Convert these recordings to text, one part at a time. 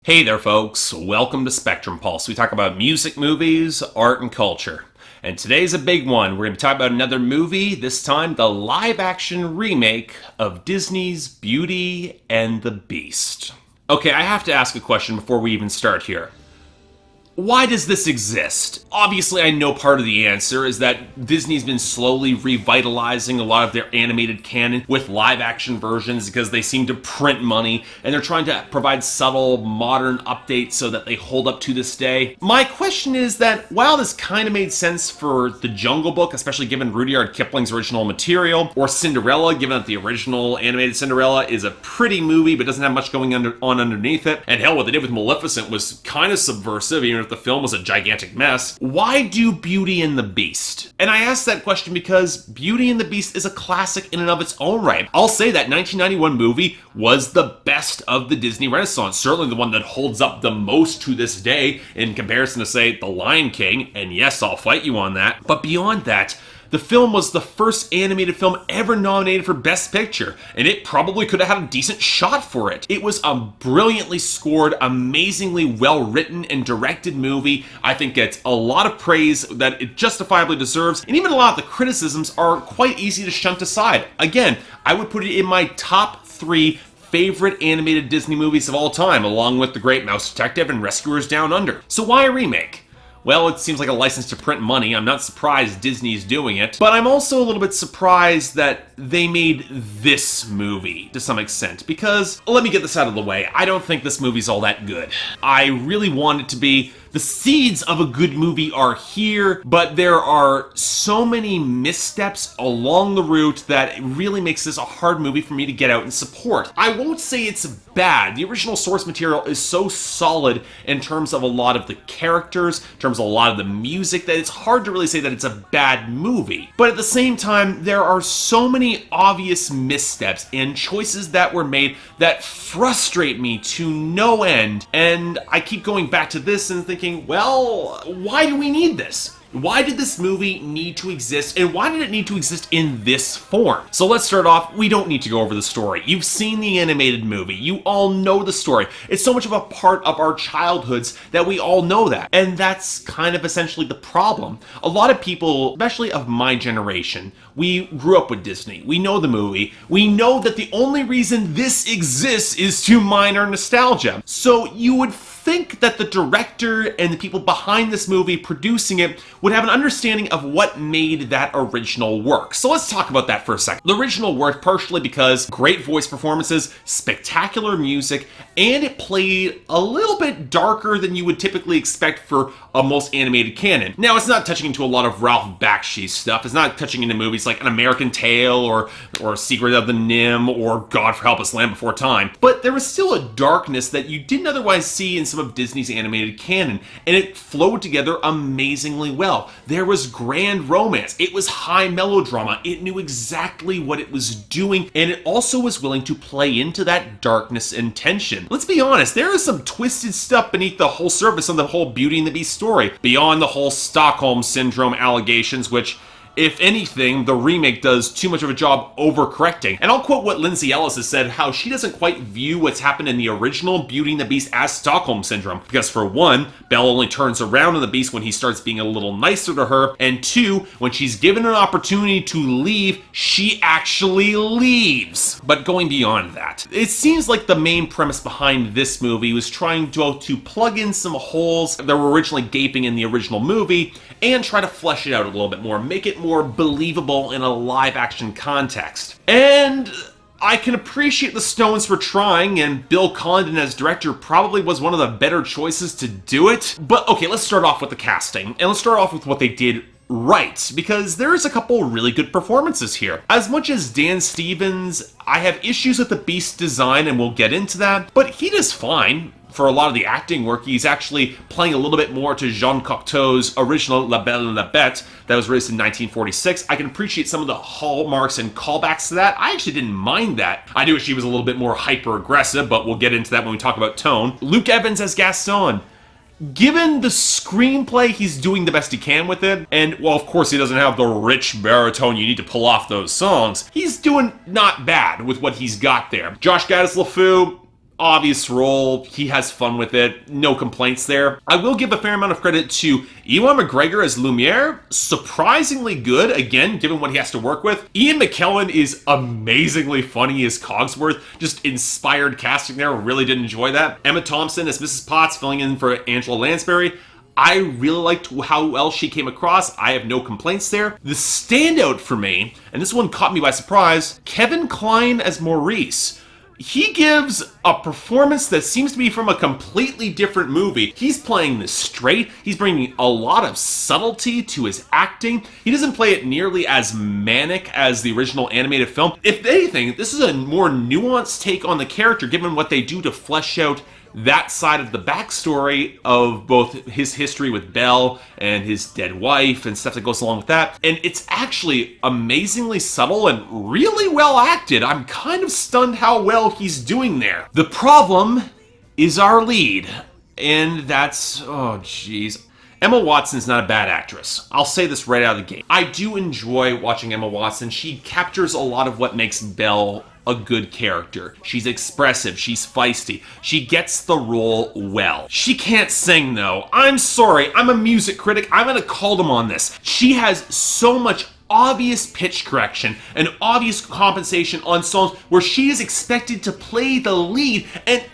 Hey there, folks. Welcome to Spectrum Pulse. We talk about music, movies, art, and culture. And today's a big one. We're going to talk about another movie, this time the live-action remake of Disney's Beauty and the Beast. Okay, I have to ask a question before we even start here. Why does this exist? Obviously, I know part of the answer is that Disney's been slowly revitalizing a lot of their animated canon with live-action versions because they seem to print money, and they're trying to provide subtle, modern updates so that they hold up to this day. My question is that while this kind of made sense for The Jungle Book, especially given Rudyard Kipling's original material, or Cinderella, given that the original animated Cinderella is a pretty movie but doesn't have much going on underneath it, and hell, what they did with Maleficent was kind of subversive, even if the film was a gigantic mess. Why do Beauty and the Beast? And I ask that question because Beauty and the Beast is a classic in and of its own right. I'll say that 1991 movie was the best of the Disney Renaissance, certainly the one that holds up the most to this day in comparison to, say, The Lion King, and yes, I'll fight you on that. But beyond that, the film was the first animated film ever nominated for Best Picture, and it probably could have had a decent shot for it. It was a brilliantly scored, amazingly well-written and directed movie. I think it's a lot of praise that it justifiably deserves, and even a lot of the criticisms are quite easy to shunt aside. Again, I would put it in my top 3 favorite animated Disney movies of all time, along with The Great Mouse Detective and Rescuers Down Under. So why a remake? Well, it seems like a license to print money. I'm not surprised Disney's doing it, but I'm also a little bit surprised that they made this movie to some extent, because let me get this out of the way. I don't think this movie's all that good. I really want it to be. The seeds of a good movie are here, but there are so many missteps along the route that it really makes this a hard movie for me to get out and support. I won't say it's bad. The original source material is so solid in terms of a lot of the characters, in terms of a lot of the music, that it's hard to really say that it's a bad movie. But at the same time, there are so many obvious missteps and choices that were made that frustrate me to no end. And I keep going back to this and thinking, well, why do we need this? Why did this movie need to exist, and why did it need to exist in this form? So let's start off, we don't need to go over the story. You've seen the animated movie. You all know the story. It's so much of a part of our childhoods that we all know that. And that's kind of essentially the problem. A lot of people, especially of my generation, we grew up with Disney. We know the movie. We know that the only reason this exists is to mine our nostalgia. So you would think that the director and the people behind this movie producing it would have an understanding of what made that original work. So let's talk about that for a second. The original worked partially because great voice performances, spectacular music, and it played a little bit darker than you would typically expect for a most animated canon. Now, it's not touching into a lot of Ralph Bakshi stuff. It's not touching into movies like An American Tail or Secret of the Nim or God for Help Us Land Before Time. But there was still a darkness that you didn't otherwise see in some of Disney's animated canon, and it flowed together amazingly well. There was grand romance. It was high melodrama. It knew exactly what it was doing, and it also was willing to play into that darkness and tension. Let's be honest, there is some twisted stuff beneath the whole surface of the whole Beauty and the Beast story, beyond the whole Stockholm Syndrome allegations, which, if anything, the remake does too much of a job overcorrecting. And I'll quote what Lindsay Ellis has said, how she doesn't quite view what's happened in the original Beauty and the Beast as Stockholm Syndrome. Because for one, Belle only turns around on the Beast when he starts being a little nicer to her. And two, when she's given an opportunity to leave, she actually leaves. But going beyond that, it seems like the main premise behind this movie was trying to plug in some holes that were originally gaping in the original movie and try to flesh it out a little bit more, make it more believable in a live-action context. And I can appreciate the Stones for trying, and Bill Condon as director probably was one of the better choices to do it. But okay, let's start off with the casting, and let's start off with what they did right, because there's a couple really good performances here. As much as Dan Stevens, I have issues with the Beast design, and we'll get into that, but he does fine. For a lot of the acting work, he's actually playing a little bit more to Jean Cocteau's original La Belle et la Bête that was released in 1946. I can appreciate some of the hallmarks and callbacks to that. I actually didn't mind that. I do wish he was a little bit more hyper-aggressive, but we'll get into that when we talk about tone. Luke Evans as Gaston. Given the screenplay, he's doing the best he can with it, and, well, of course he doesn't have the rich baritone you need to pull off those songs. He's doing not bad with what he's got there. Josh Gad as LeFou, obvious role. He has fun with it. No complaints there. I will give a fair amount of credit to Ewan McGregor as Lumiere. Surprisingly good, again, given what he has to work with. Ian McKellen is amazingly funny as Cogsworth. Just inspired casting there. Really did enjoy that. Emma Thompson as Mrs. Potts, filling in for Angela Lansbury. I really liked how well she came across. I have no complaints there. The standout for me, and this one caught me by surprise, Kevin Kline as Maurice. He gives a performance that seems to be from a completely different movie. He's playing this straight. He's bringing a lot of subtlety to his acting. He doesn't play it nearly as manic as the original animated film. If anything, this is a more nuanced take on the character, given what they do to flesh out that side of the backstory of both his history with Belle and his dead wife and stuff that goes along with that. And it's actually amazingly subtle and really well acted. I'm kind of stunned how well he's doing there. The problem is our lead, and that's, oh geez. Emma Watson's not a bad actress. I'll say this right out of the gate. I do enjoy watching Emma Watson. She captures a lot of what makes Belle a good character. She's expressive, she's feisty, she gets the role well. She can't sing though. I'm sorry, I'm a music critic, I'm gonna call them on this. She has so much obvious pitch correction and obvious compensation on songs where she is expected to play the lead, and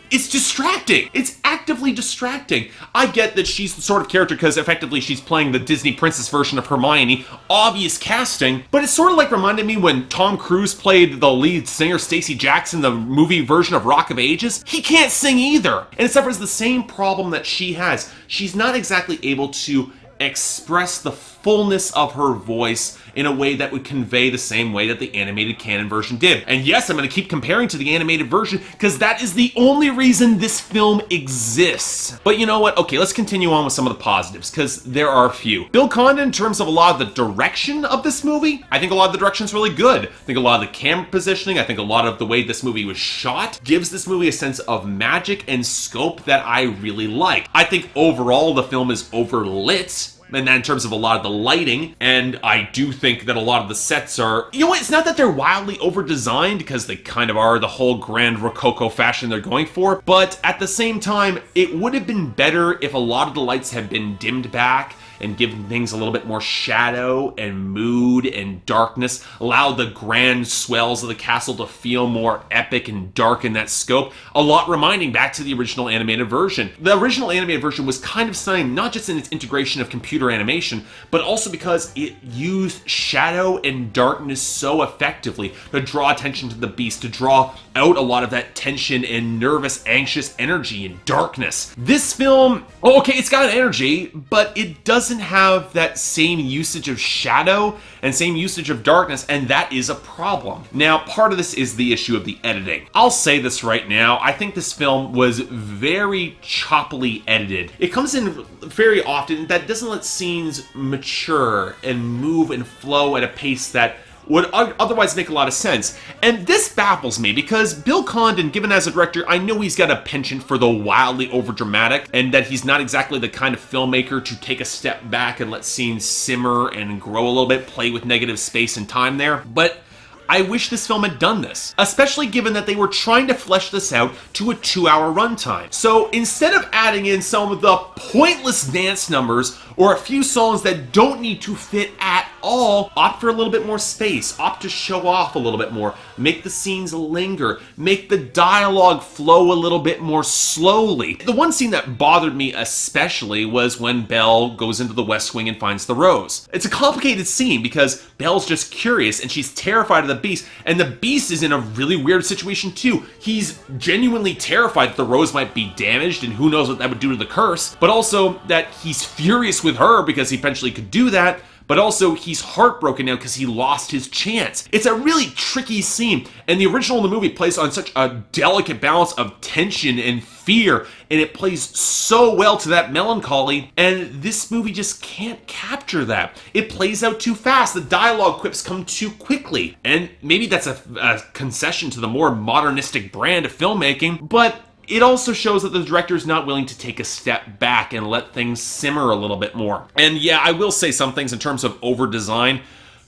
it's distracting. It's actively distracting. I get that she's the sort of character because effectively she's playing the Disney princess version of Hermione. Obvious casting, but it's sort of like reminded me when Tom Cruise played the lead singer Stacey Jackson, the movie version of Rock of Ages. He can't sing either. And it suffers the same problem that she has. She's not exactly able to express the fullness of her voice in a way that would convey the same way that the animated canon version did. And yes, I'm going to keep comparing to the animated version because that is the only reason this film exists. But you know what? Okay, let's continue on with some of the positives because there are a few. Bill Condon, in terms of a lot of the direction of this movie, I think a lot of the direction's really good. I think a lot of the camera positioning, I think a lot of the way this movie was shot gives this movie a sense of magic and scope that I really like. I think overall the film is overlit, and that in terms of a lot of the lighting, and I do think that a lot of the sets are, you know what, it's not that they're wildly over-designed, because they kind of are the whole grand Rococo fashion they're going for, but at the same time, it would have been better if a lot of the lights had been dimmed back and given things a little bit more shadow and mood and darkness, allow the grand swells of the castle to feel more epic and dark in that scope, a lot reminding back to the original animated version. The original animated version was kind of stunning, not just in its integration of computer animation, but also because it used shadow and darkness so effectively to draw attention to the beast, to draw out a lot of that tension and nervous, anxious energy and darkness. This film, okay, it's got an energy, but it doesn't have that same usage of shadow and same usage of darkness, and that is a problem. Now, part of this is the issue of the editing. I'll say this right now, I think this film was very choppily edited. It comes in very often that doesn't let scenes mature and move and flow at a pace that would otherwise make a lot of sense. And this baffles me because Bill Condon, given as a director, I know he's got a penchant for the wildly overdramatic and that he's not exactly the kind of filmmaker to take a step back and let scenes simmer and grow a little bit, play with negative space and time there. But I wish this film had done this, especially given that they were trying to flesh this out to a 2-hour runtime. So instead of adding in some of the pointless dance numbers or a few songs that don't need to fit at all, opt for a little bit more space, opt to show off a little bit more, make the scenes linger, make the dialogue flow a little bit more slowly. The one scene that bothered me especially was when Belle goes into the West Wing and finds the rose. It's a complicated scene because Belle's just curious and she's terrified of the beast, and the beast is in a really weird situation too. He's genuinely terrified that the rose might be damaged and who knows what that would do to the curse, but also that he's furious with her because he eventually could do that, but also he's heartbroken now because he lost his chance. It's a really tricky scene, and the original in the movie plays on such a delicate balance of tension and fear, and it plays so well to that melancholy, and this movie just can't capture that. It plays out too fast, the dialogue quips come too quickly, and maybe that's a concession to the more modernistic brand of filmmaking, but it also shows that the director is not willing to take a step back and let things simmer a little bit more. And yeah, I will say some things in terms of over-design.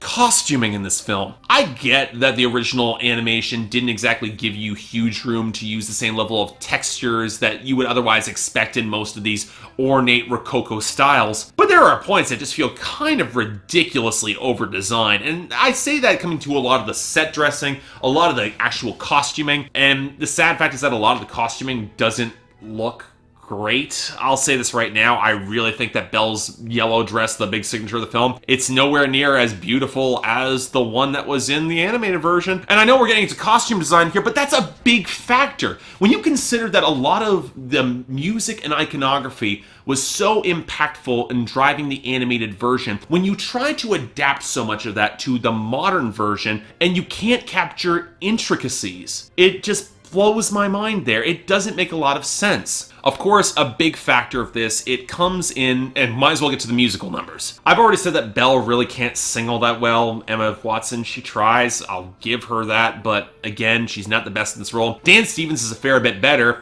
Costuming in this film. I get that the original animation didn't exactly give you huge room to use the same level of textures that you would otherwise expect in most of these ornate Rococo styles, but there are points that just feel kind of ridiculously over-designed, and I say that coming to a lot of the set dressing, a lot of the actual costuming, and the sad fact is that a lot of the costuming doesn't look great. I'll say this right now, I really think that Belle's yellow dress, the big signature of the film, it's nowhere near as beautiful as the one that was in the animated version. And I know we're getting into costume design here, but that's a big factor. When you consider that a lot of the music and iconography was so impactful in driving the animated version, when you try to adapt so much of that to the modern version and you can't capture intricacies, it just blows my mind there. It doesn't make a lot of sense. Of course, a big factor of this, it comes in, and might as well get to the musical numbers. I've already said that Belle really can't sing all that well. Emma Watson, she tries, I'll give her that, but again, she's not the best in this role. Dan Stevens is a fair bit better,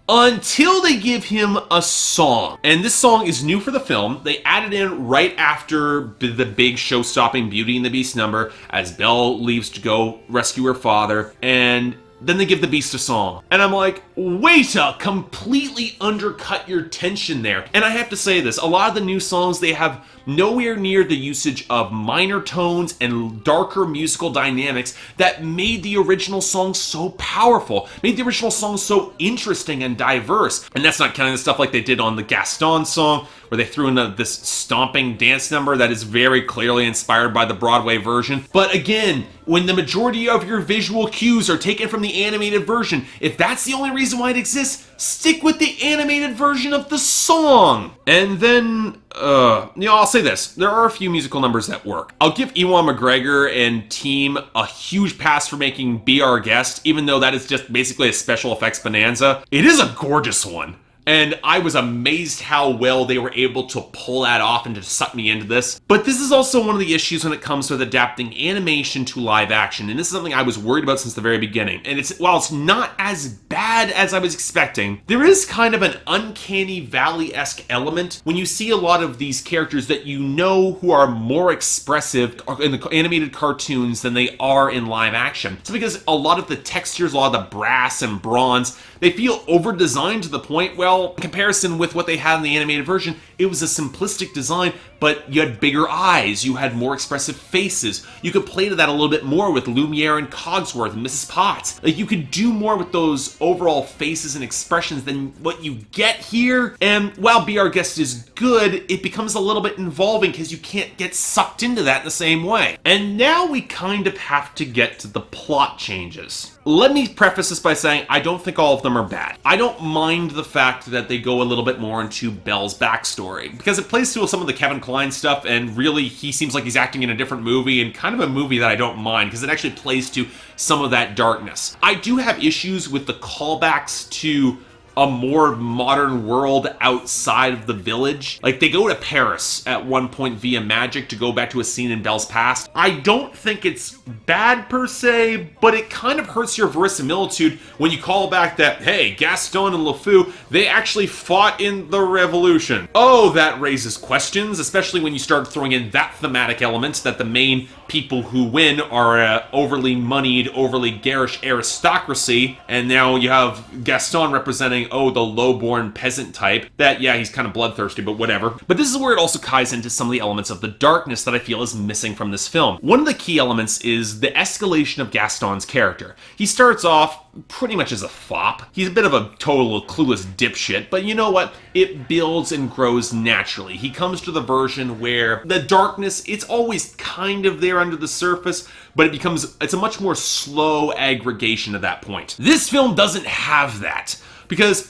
until they give him a song. And this song is new for the film. They added in right after the big show-stopping Beauty and the Beast number, as Belle leaves to go rescue her father, and then they give the Beast a song. And I'm like, way to completely undercut your tension there. And I have to say this, a lot of the new songs, they have nowhere near the usage of minor tones and darker musical dynamics that made the original song so powerful, made the original song so interesting and diverse. And that's not counting the stuff like they did on the Gaston song, where they threw in this stomping dance number that is very clearly inspired by the Broadway version. But again, when the majority of your visual cues are taken from the animated version, if that's the only reason why it exists, stick with the animated version of the song. And then, I'll say this, there are a few musical numbers that work. I'll give Ewan McGregor and team a huge pass for making Be Our Guest, even though that is just basically a special effects bonanza. It is a gorgeous one. And I was amazed how well they were able to pull that off and to suck me into this. But this is also one of the issues when it comes with adapting animation to live action. And this is something I was worried about since the very beginning. And while it's not as bad as I was expecting, there is kind of an uncanny valley-esque element when you see a lot of these characters that you know who are more expressive in the animated cartoons than they are in live action. It's because a lot of the textures, a lot of the brass and bronze, they feel over-designed to the point, well, in comparison with what they had in the animated version, it was a simplistic design, but you had bigger eyes, you had more expressive faces. You could play to that a little bit more with Lumiere and Cogsworth and Mrs. Potts. Like, you could do more with those overall faces and expressions than what you get here. And while Be Our Guest is good, it becomes a little bit involving because you can't get sucked into that in the same way. And now we kind of have to get to the plot changes. Let me preface this by saying I don't think all of them are bad. I don't mind the fact that they go a little bit more into Belle's backstory, because it plays to some of the Kevin Kline stuff, and really he seems like he's acting in a different movie, and kind of a movie that I don't mind, because it actually plays to some of that darkness. I do have issues with the callbacks to a more modern world outside of the village. Like, they go to Paris at one point via magic to go back to a scene in Belle's past. I don't think it's bad per se, but it kind of hurts your verisimilitude when you call back that, hey, Gaston and LeFou, they actually fought in the Revolution. Oh, that raises questions, especially when you start throwing in that thematic element that the main people who win are overly moneyed, overly garish aristocracy, and now you have Gaston representing, the low-born peasant type, that, yeah, he's kind of bloodthirsty, but whatever. But this is where it also ties into some of the elements of the darkness that I feel is missing from this film. One of the key elements is the escalation of Gaston's character. He starts off pretty much as a fop. He's a bit of a total clueless dipshit, but you know what? It builds and grows naturally. He comes to the version where the darkness, it's always kind of there under the surface, but it's a much more slow aggregation at that point. This film doesn't have that. Because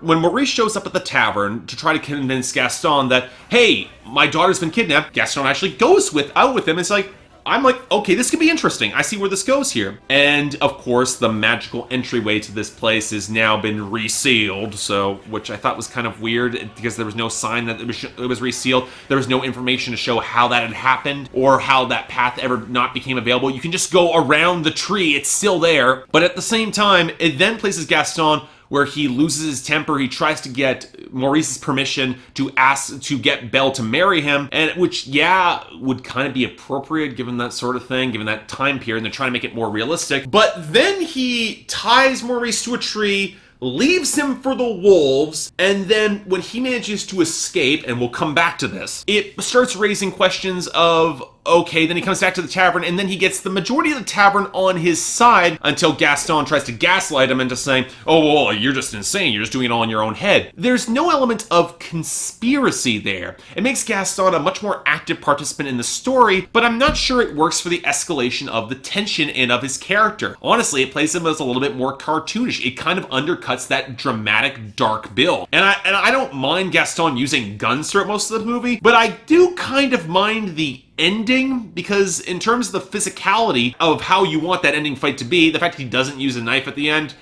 when Maurice shows up at the tavern to try to convince Gaston that, hey, my daughter's been kidnapped, Gaston actually goes out with him. It's like, I'm like, okay, this could be interesting. I see where this goes here. And of course, the magical entryway to this place has now been resealed, which I thought was kind of weird because there was no sign that it was resealed. There was no information to show how that had happened or how that path ever not became available. You can just go around the tree, it's still there. But at the same time, it then places Gaston where he loses his temper. He tries to get Maurice's permission to ask to get Belle to marry him, and which, yeah, would kind of be appropriate given that sort of thing, given that time period, and they're trying to make it more realistic. But then he ties Maurice to a tree, leaves him for the wolves, and then when he manages to escape, and we'll come back to this, it starts raising questions of, okay, then he comes back to the tavern, and then he gets the majority of the tavern on his side until Gaston tries to gaslight him into saying, oh, well, you're just insane, you're just doing it all in your own head. There's no element of conspiracy there. It makes Gaston a much more active participant in the story, but I'm not sure it works for the escalation of the tension and of his character. Honestly, it plays him as a little bit more cartoonish. It kind of undercuts that dramatic, dark Bill. And I don't mind Gaston using guns throughout most of the movie, but I do kind of mind the ending, because in terms of the physicality of how you want that ending fight to be, the fact that he doesn't use a knife at the end,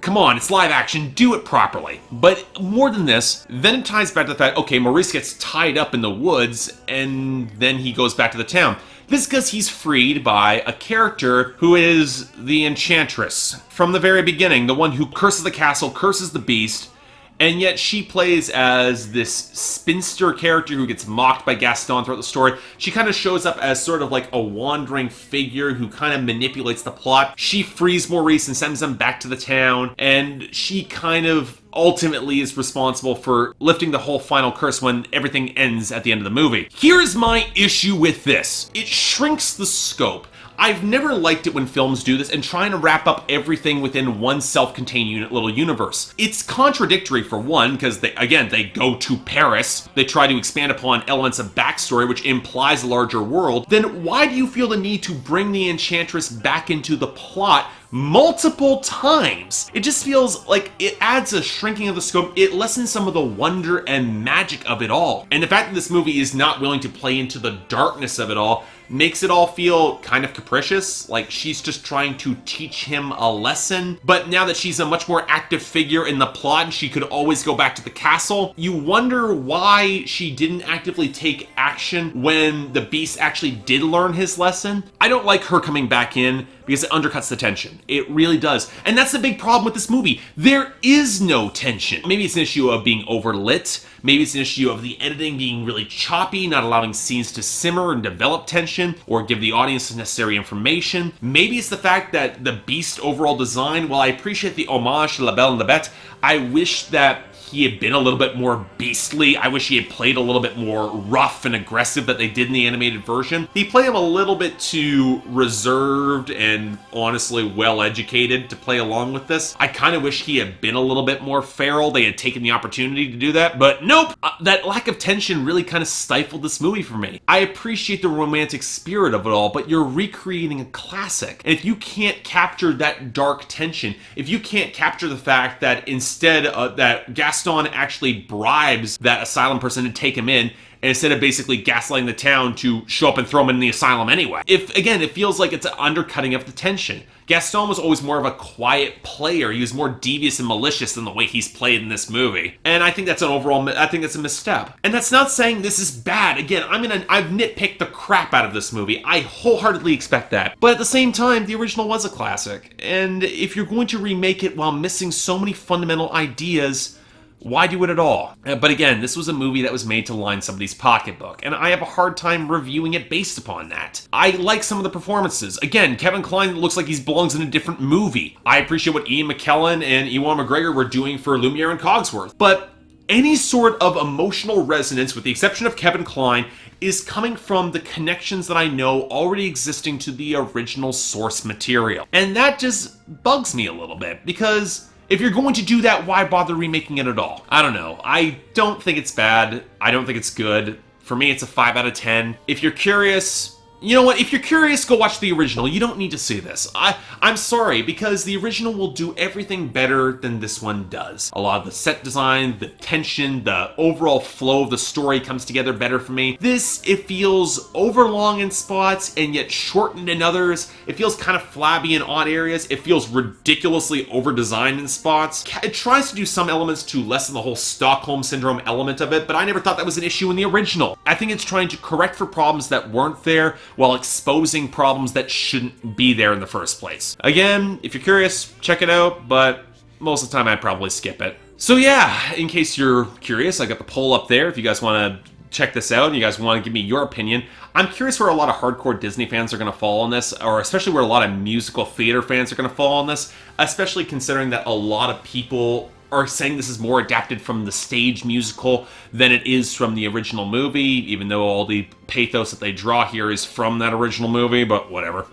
come on, it's live action, do it properly. But more than this, then it ties back to the fact, okay, Maurice gets tied up in the woods, and then he goes back to the town. This is because he's freed by a character who is the Enchantress. From the very beginning, the one who curses the castle, curses the beast, and yet she plays as this spinster character who gets mocked by Gaston throughout the story. She kind of shows up as sort of like a wandering figure who kind of manipulates the plot. She frees Maurice and sends him back to the town, and she kind of ultimately is responsible for lifting the whole final curse when everything ends at the end of the movie. Here's my issue with this. It shrinks the scope. I've never liked it when films do this and trying to wrap up everything within one self-contained little universe. It's contradictory for one, because they go to Paris, they try to expand upon elements of backstory which implies a larger world. Then why do you feel the need to bring the Enchantress back into the plot multiple times? It just feels like it adds a shrinking of the scope. It lessens some of the wonder and magic of it all. And the fact that this movie is not willing to play into the darkness of it all makes it all feel kind of capricious, like she's just trying to teach him a lesson. But now that she's a much more active figure in the plot and she could always go back to the castle, you wonder why she didn't actively take action when the beast actually did learn his lesson. I don't like her coming back in because it undercuts the tension. It really does. And that's the big problem with this movie. There is no tension. Maybe it's an issue of being overlit. Maybe it's an issue of the editing being really choppy, not allowing scenes to simmer and develop tension or give the audience the necessary information. Maybe it's the fact that the beast overall design, while I appreciate the homage to La Belle and the Bête, I wish that he had been a little bit more beastly. I wish he had played a little bit more rough and aggressive that they did in the animated version. They play him a little bit too reserved and honestly well-educated to play along with this. I kind of wish he had been a little bit more feral. They had taken the opportunity to do that, but nope. That lack of tension really kind of stifled this movie for me. I appreciate the romantic spirit of it all, but you're recreating a classic. And if you can't capture that dark tension, if you can't capture the fact that instead that Gaston actually bribes that asylum person to take him in, and instead of basically gaslighting the town to show up and throw him in the asylum anyway. Again, it feels like it's an undercutting of the tension. Gaston was always more of a quiet player. He was more devious and malicious than the way he's played in this movie. And I think that's a misstep. And that's not saying this is bad. Again, I've nitpicked the crap out of this movie. I wholeheartedly expect that. But at the same time, the original was a classic. And if you're going to remake it while missing so many fundamental ideas, why do it at all? But again, this was a movie that was made to line somebody's pocketbook, and I have a hard time reviewing it based upon that. I like some of the performances. Again, Kevin Kline looks like he belongs in a different movie. I appreciate what Ian McKellen and Ewan McGregor were doing for Lumiere and Cogsworth. But any sort of emotional resonance, with the exception of Kevin Kline, is coming from the connections that I know already existing to the original source material. And that just bugs me a little bit, because if you're going to do that, why bother remaking it at all? I don't know. I don't think it's bad. I don't think it's good. For me, it's a 5 out of 10. If you're curious, you know what? If you're curious, go watch the original. You don't need to see this. I'm sorry, because the original will do everything better than this one does. A lot of the set design, the tension, the overall flow of the story comes together better for me. This, it feels overlong in spots and yet shortened in others. It feels kind of flabby in odd areas. It feels ridiculously over-designed in spots. It tries to do some elements to lessen the whole Stockholm Syndrome element of it, but I never thought that was an issue in the original. I think it's trying to correct for problems that weren't there, while exposing problems that shouldn't be there in the first place. Again, if you're curious, check it out, but most of the time I'd probably skip it. So yeah, in case you're curious, I got the poll up there. If you guys want to check this out and you guys want to give me your opinion, I'm curious where a lot of hardcore Disney fans are going to fall on this, or especially where a lot of musical theater fans are going to fall on this, especially considering that a lot of people are saying this is more adapted from the stage musical than it is from the original movie, even though all the pathos that they draw here is from that original movie, but whatever.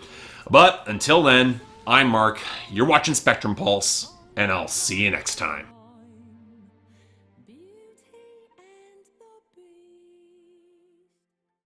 But until then, I'm Mark, you're watching Spectrum Pulse, and I'll see you next time.